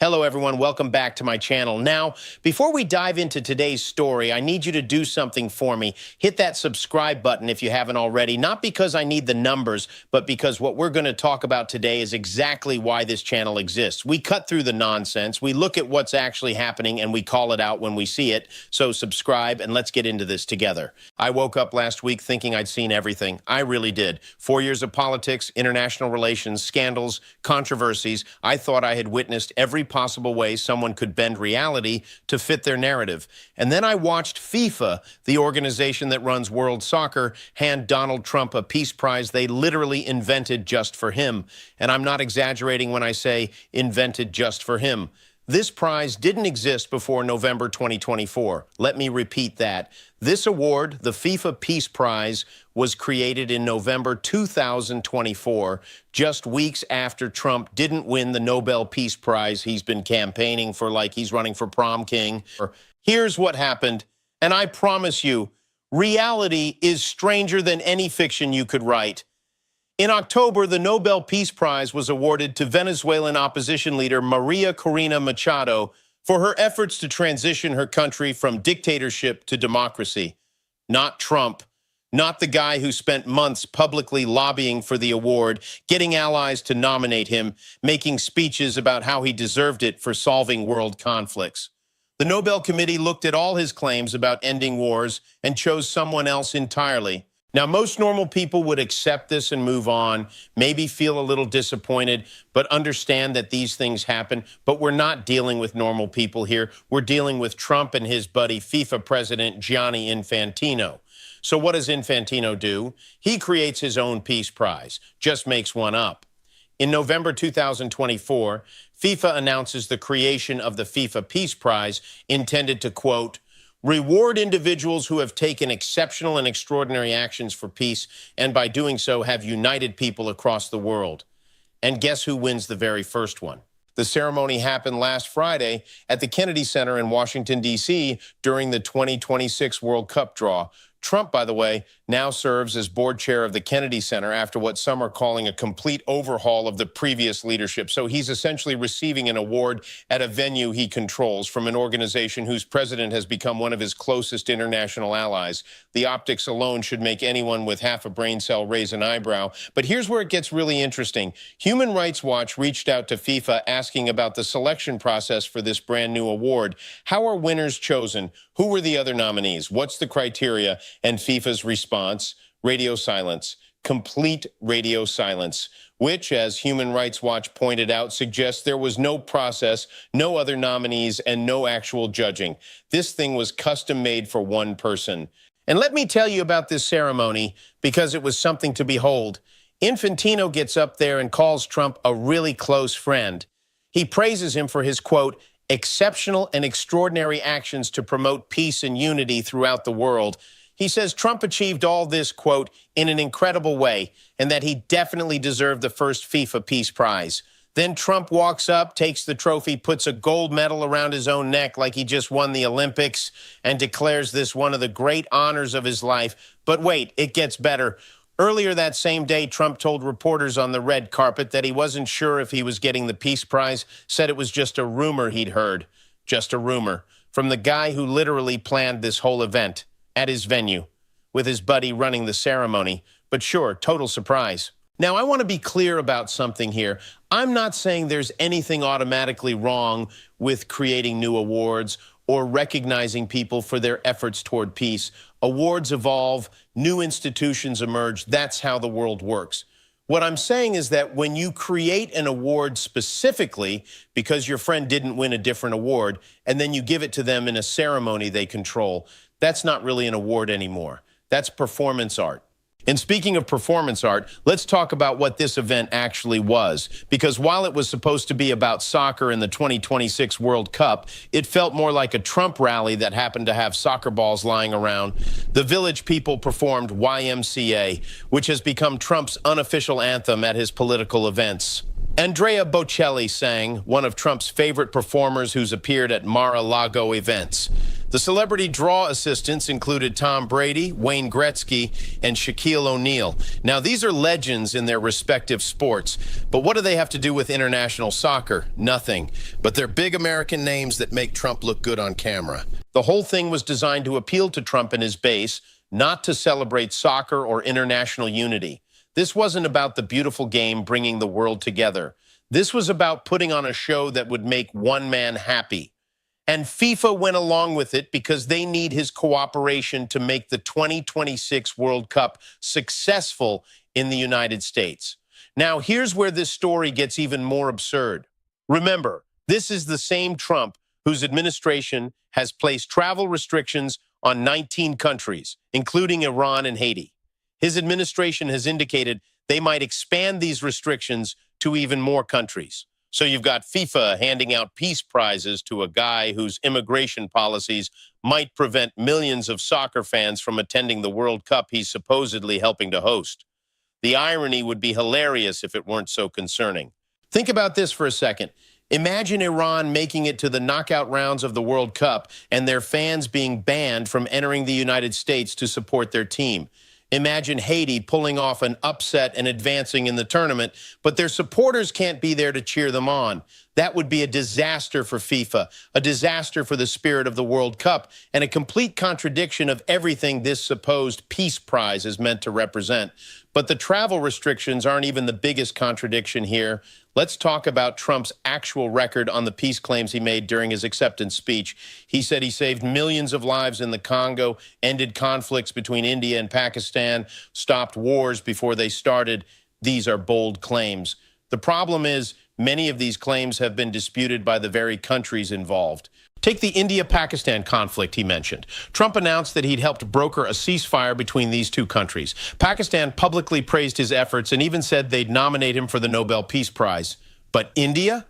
Hello, everyone. Welcome back to my channel. Now, before we dive into today's story, I need you to do something for me. Hit that subscribe button if you haven't already, not because I need the numbers, but because what we're going to talk about today is exactly why this channel exists. We cut through the nonsense, we look at what's actually happening, and we call it out when we see it. So subscribe, and let's get into this together. I woke up last week thinking I'd seen everything. I really did. 4 years of politics, international relations, scandals, controversies. I thought I had witnessed every possible way someone could bend reality to fit their narrative. And then I watched FIFA, the organization that runs world soccer, hand Donald Trump a peace prize they literally invented just for him. And I'm not exaggerating when I say invented just for him. This prize didn't exist before November 2024. Let me repeat that. This award, the FIFA Peace Prize, was created in November 2024, just weeks after Trump didn't win the Nobel Peace Prize he's been campaigning for, like he's running for prom king. Here's what happened, and I promise you, reality is stranger than any fiction you could write. In October, the Nobel Peace Prize was awarded to Venezuelan opposition leader Maria Corina Machado for her efforts to transition her country from dictatorship to democracy. Not Trump, not the guy who spent months publicly lobbying for the award, getting allies to nominate him, making speeches about how he deserved it for solving world conflicts. The Nobel Committee looked at all his claims about ending wars and chose someone else entirely. Now, most normal people would accept this and move on, maybe feel a little disappointed, but understand that these things happen. But we're not dealing with normal people here. We're dealing with Trump and his buddy, FIFA President Gianni Infantino. So what does Infantino do? He creates his own Peace Prize, just makes one up. In November 2024, FIFA announces the creation of the FIFA Peace Prize, intended to, quote, reward individuals who have taken exceptional and extraordinary actions for peace, and by doing so have united people across the world. And guess who wins the very first one? The ceremony happened last Friday at the Kennedy Center in Washington, D.C. during the 2026 World Cup draw. Trump, by the way, now serves as board chair of the Kennedy Center after what some are calling a complete overhaul of the previous leadership. So he's essentially receiving an award at a venue he controls from an organization whose president has become one of his closest international allies. The optics alone should make anyone with half a brain cell raise an eyebrow. But here's where it gets really interesting. Human Rights Watch reached out to FIFA asking about the selection process for this brand new award. How are winners chosen? Who were the other nominees? What's the criteria? And FIFA's response, radio silence, complete radio silence, which, as Human Rights Watch pointed out, suggests there was no process, no other nominees, and no actual judging. This thing was custom made for one person. And let me tell you about this ceremony, because it was something to behold. Infantino gets up there and calls Trump a really close friend. He praises him for his, quote, exceptional and extraordinary actions to promote peace and unity throughout the world. He says Trump achieved all this, quote, in an incredible way, and that he definitely deserved the first FIFA Peace Prize. Then Trump walks up, takes the trophy, puts a gold medal around his own neck like he just won the Olympics, and declares this one of the great honors of his life. But wait, it gets better. Earlier that same day, Trump told reporters on the red carpet that he wasn't sure if he was getting the Peace Prize, said it was just a rumor he'd heard. Just a rumor. From the guy who literally planned this whole event at his venue, with his buddy running the ceremony. But sure, total surprise. Now, I want to be clear about something here. I'm not saying there's anything automatically wrong with creating new awards or recognizing people for their efforts toward peace. Awards evolve, new institutions emerge. That's how the world works. What I'm saying is that when you create an award specifically because your friend didn't win a different award, and then you give it to them in a ceremony they control, that's not really an award anymore. That's performance art. And speaking of performance art, let's talk about what this event actually was. Because while it was supposed to be about soccer in the 2026 World Cup, it felt more like a Trump rally that happened to have soccer balls lying around. The Village People performed YMCA, which has become Trump's unofficial anthem at his political events. Andrea Bocelli sang, one of Trump's favorite performers who's appeared at Mar-a-Lago events. The celebrity draw assistants included Tom Brady, Wayne Gretzky, and Shaquille O'Neal. Now, these are legends in their respective sports, but what do they have to do with international soccer? Nothing. But they're big American names that make Trump look good on camera. The whole thing was designed to appeal to Trump and his base, not to celebrate soccer or international unity. This wasn't about the beautiful game bringing the world together. This was about putting on a show that would make one man happy. And FIFA went along with it because they need his cooperation to make the 2026 World Cup successful in the United States. Now, here's where this story gets even more absurd. Remember, this is the same Trump whose administration has placed travel restrictions on 19 countries, including Iran and Haiti. His administration has indicated they might expand these restrictions to even more countries. So you've got FIFA handing out peace prizes to a guy whose immigration policies might prevent millions of soccer fans from attending the World Cup he's supposedly helping to host. The irony would be hilarious if it weren't so concerning. Think about this for a second. Imagine Iran making it to the knockout rounds of the World Cup and their fans being banned from entering the United States to support their team. Imagine Haiti pulling off an upset and advancing in the tournament, but their supporters can't be there to cheer them on. That would be a disaster for FIFA, a disaster for the spirit of the World Cup, and a complete contradiction of everything this supposed peace prize is meant to represent. But the travel restrictions aren't even the biggest contradiction here. Let's talk about Trump's actual record on the peace claims he made during his acceptance speech. He said he saved millions of lives in the Congo, ended conflicts between India and Pakistan, stopped wars before they started. These are bold claims. The problem is, many of these claims have been disputed by the very countries involved. Take the India-Pakistan conflict he mentioned. Trump announced that he'd helped broker a ceasefire between these two countries. Pakistan publicly praised his efforts and even said they'd nominate him for the Nobel Peace Prize. But India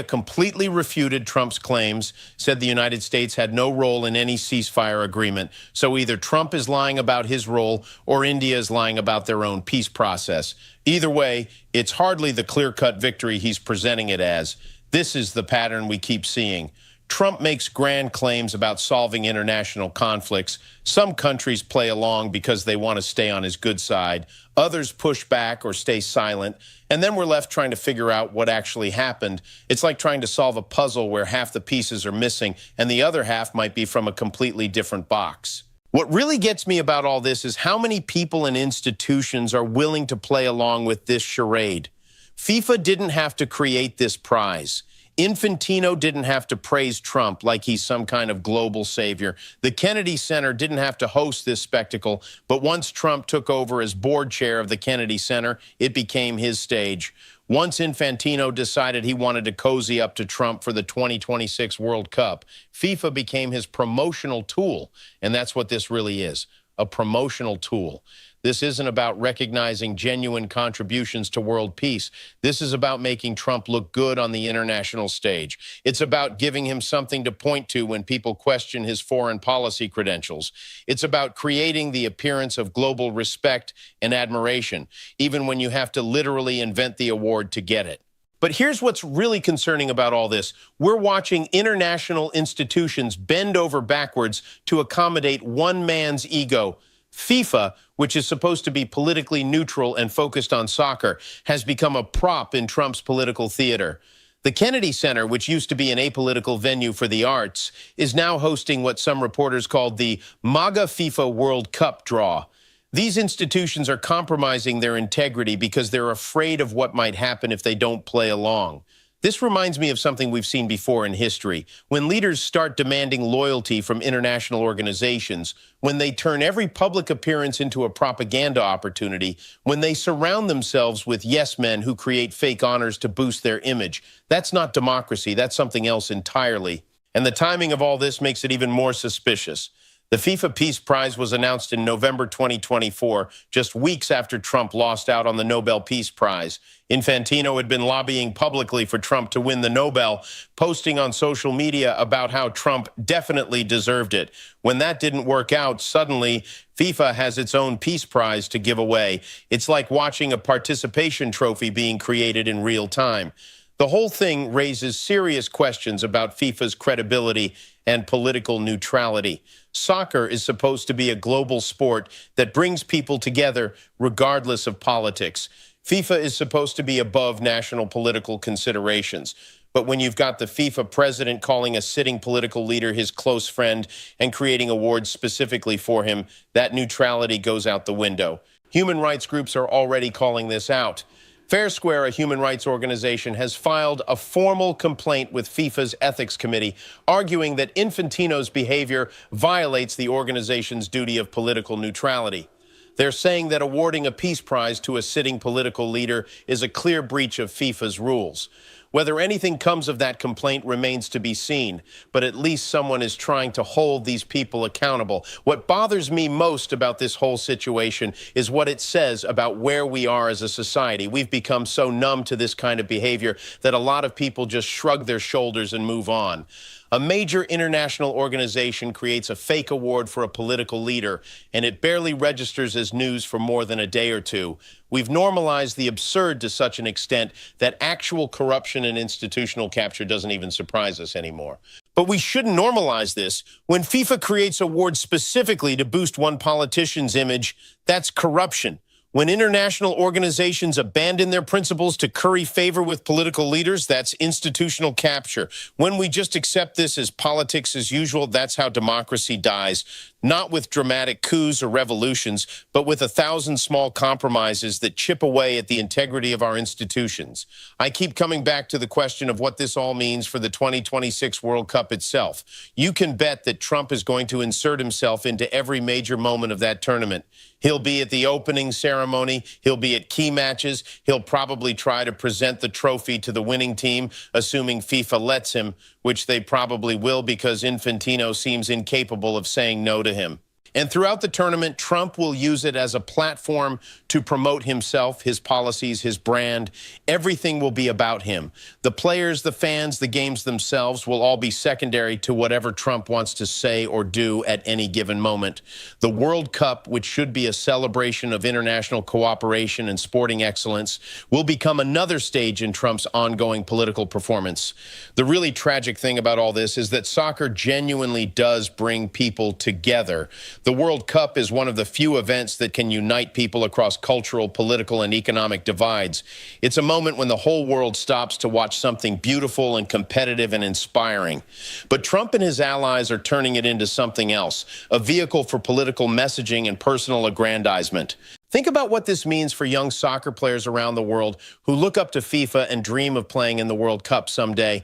completely refuted Trump's claims, said the United States had no role in any ceasefire agreement. So either Trump is lying about his role or India is lying about their own peace process. Either way, it's hardly the clear-cut victory he's presenting it as. This is the pattern we keep seeing. Trump makes grand claims about solving international conflicts. Some countries play along because they want to stay on his good side. Others push back or stay silent. And then we're left trying to figure out what actually happened. It's like trying to solve a puzzle where half the pieces are missing and the other half might be from a completely different box. What really gets me about all this is how many people and institutions are willing to play along with this charade. FIFA didn't have to create this prize. Infantino didn't have to praise Trump like he's some kind of global savior. The Kennedy Center didn't have to host this spectacle, but once Trump took over as board chair of the Kennedy Center, it became his stage. Once Infantino decided he wanted to cozy up to Trump for the 2026 World Cup, FIFA became his promotional tool, and that's what this really is, a promotional tool. This isn't about recognizing genuine contributions to world peace. This is about making Trump look good on the international stage. It's about giving him something to point to when people question his foreign policy credentials. It's about creating the appearance of global respect and admiration, even when you have to literally invent the award to get it. But here's what's really concerning about all this. We're watching international institutions bend over backwards to accommodate one man's ego. FIFA, which is supposed to be politically neutral and focused on soccer, has become a prop in Trump's political theater. The Kennedy Center, which used to be an apolitical venue for the arts, is now hosting what some reporters called the MAGA FIFA World Cup draw. These institutions are compromising their integrity because they're afraid of what might happen if they don't play along. This reminds me of something we've seen before in history. When leaders start demanding loyalty from international organizations, when they turn every public appearance into a propaganda opportunity, when they surround themselves with yes men who create fake honors to boost their image, that's not democracy, that's something else entirely. And the timing of all this makes it even more suspicious. The FIFA Peace Prize was announced in November 2024, just weeks after Trump lost out on the Nobel Peace Prize. Infantino had been lobbying publicly for Trump to win the Nobel, posting on social media about how Trump definitely deserved it. When that didn't work out, suddenly FIFA has its own Peace Prize to give away. It's like watching a participation trophy being created in real time. The whole thing raises serious questions about FIFA's credibility and political neutrality. Soccer is supposed to be a global sport that brings people together regardless of politics. FIFA is supposed to be above national political considerations. But when you've got the FIFA president calling a sitting political leader his close friend and creating awards specifically for him, that neutrality goes out the window. Human rights groups are already calling this out. Fair Square, a human rights organization, has filed a formal complaint with FIFA's ethics committee, arguing that Infantino's behavior violates the organization's duty of political neutrality. They're saying that awarding a peace prize to a sitting political leader is a clear breach of FIFA's rules. Whether anything comes of that complaint remains to be seen, but at least someone is trying to hold these people accountable. What bothers me most about this whole situation is what it says about where we are as a society. We've become so numb to this kind of behavior that a lot of people just shrug their shoulders and move on. A major international organization creates a fake award for a political leader, and it barely registers as news for more than a day or two. We've normalized the absurd to such an extent that actual corruption and institutional capture doesn't even surprise us anymore. But we shouldn't normalize this. When FIFA creates awards specifically to boost one politician's image, that's corruption. When international organizations abandon their principles to curry favor with political leaders, that's institutional capture. When we just accept this as politics as usual, that's how democracy dies. Not with dramatic coups or revolutions, but with 1,000 small compromises that chip away at the integrity of our institutions. I keep coming back to the question of what this all means for the 2026 World Cup itself. You can bet that Trump is going to insert himself into every major moment of that tournament. He'll be at the opening ceremony. He'll be at key matches. He'll probably try to present the trophy to the winning team, assuming FIFA lets him, which they probably will because Infantino seems incapable of saying no to him. And throughout the tournament, Trump will use it as a platform to promote himself, his policies, his brand. Everything will be about him. The players, the fans, the games themselves will all be secondary to whatever Trump wants to say or do at any given moment. The World Cup, which should be a celebration of international cooperation and sporting excellence, will become another stage in Trump's ongoing political performance. The really tragic thing about all this is that soccer genuinely does bring people together. The World Cup is one of the few events that can unite people across cultural, political, and economic divides. It's a moment when the whole world stops to watch something beautiful and competitive and inspiring. But Trump and his allies are turning it into something else, a vehicle for political messaging and personal aggrandizement. Think about what this means for young soccer players around the world who look up to FIFA and dream of playing in the World Cup someday.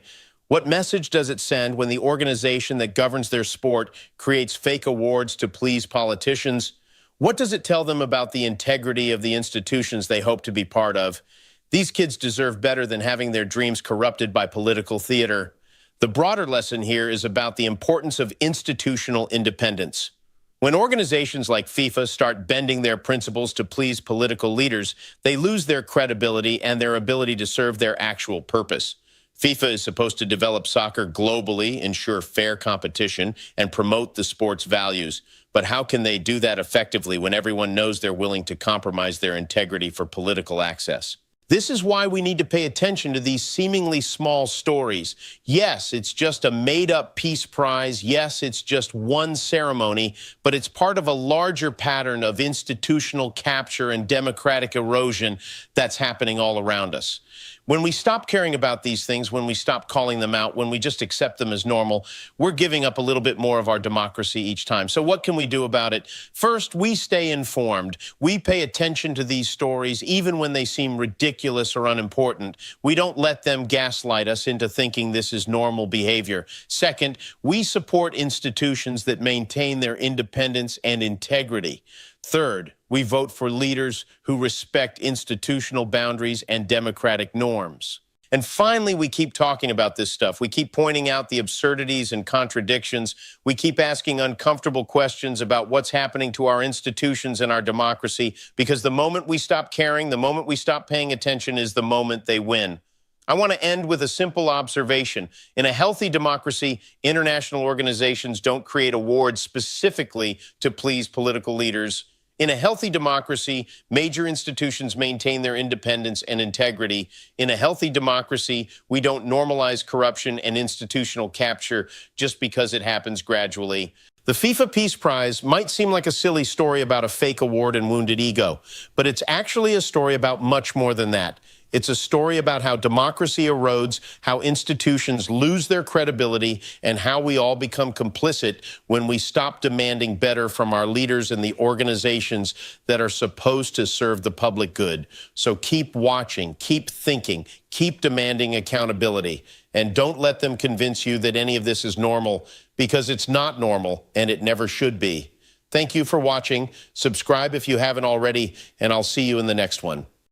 What message does it send when the organization that governs their sport creates fake awards to please politicians? What does it tell them about the integrity of the institutions they hope to be part of? These kids deserve better than having their dreams corrupted by political theater. The broader lesson here is about the importance of institutional independence. When organizations like FIFA start bending their principles to please political leaders, they lose their credibility and their ability to serve their actual purpose. FIFA is supposed to develop soccer globally, ensure fair competition, and promote the sport's values. But how can they do that effectively when everyone knows they're willing to compromise their integrity for political access? This is why we need to pay attention to these seemingly small stories. Yes, it's just a made-up peace prize. Yes, it's just one ceremony, but it's part of a larger pattern of institutional capture and democratic erosion that's happening all around us. When we stop caring about these things, when we stop calling them out, when we just accept them as normal, we're giving up a little bit more of our democracy each time. So what can we do about it? First, we stay informed. We pay attention to these stories, even when they seem ridiculous or unimportant. We don't let them gaslight us into thinking this is normal behavior. Second, we support institutions that maintain their independence and integrity. Third, we vote for leaders who respect institutional boundaries and democratic norms. And finally, we keep talking about this stuff. We keep pointing out the absurdities and contradictions. We keep asking uncomfortable questions about what's happening to our institutions and our democracy, because the moment we stop caring, the moment we stop paying attention is the moment they win. I want to end with a simple observation. In a healthy democracy, international organizations don't create awards specifically to please political leaders. In a healthy democracy, major institutions maintain their independence and integrity. In a healthy democracy, we don't normalize corruption and institutional capture just because it happens gradually. The FIFA Peace Prize might seem like a silly story about a fake award and wounded ego, but it's actually a story about much more than that. It's a story about how democracy erodes, how institutions lose their credibility, and how we all become complicit when we stop demanding better from our leaders and the organizations that are supposed to serve the public good. So keep watching, keep thinking, keep demanding accountability, and don't let them convince you that any of this is normal, because it's not normal and it never should be. Thank you for watching. Subscribe if you haven't already, and I'll see you in the next one.